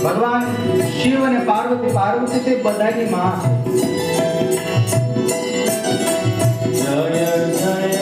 भगवान शिव ने पार्वती पार्वती से बधाई मां जय जय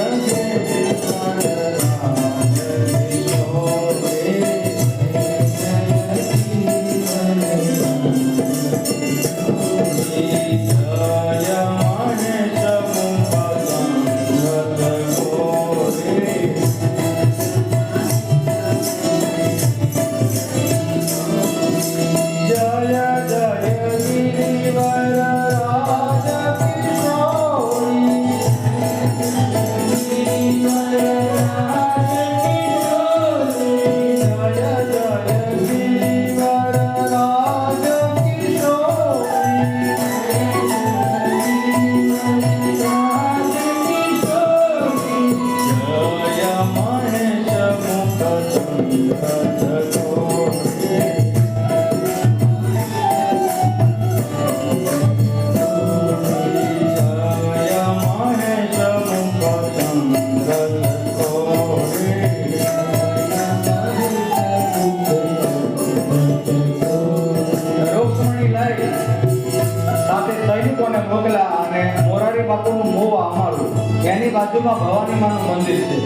એની બાજુમાં ભવાની માનું મંદિર છે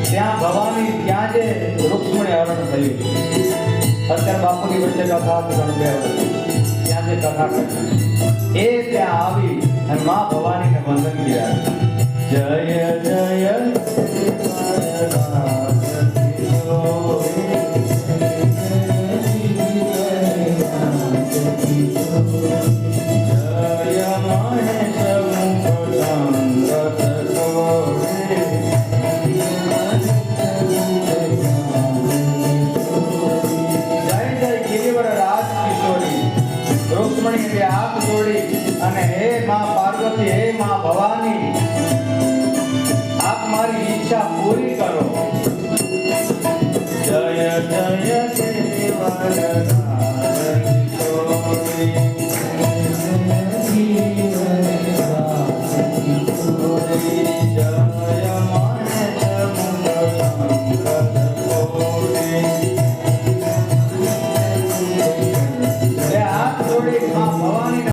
ત્યાં ભવાની ત્યાં જે રૂક્ષ્મણી હરણ થયું અત્યારે બાપુની વચ્ચે કથા ત્રણ બે ત્યાં જે કથા કરી એ ત્યાં આવી અને માં ભવાનીને વંદન કર્યા જય જય અને હે માં પાર્વતી હે માં ભવાની આપ મારી ઈચ્છા પૂરી કરો જય જય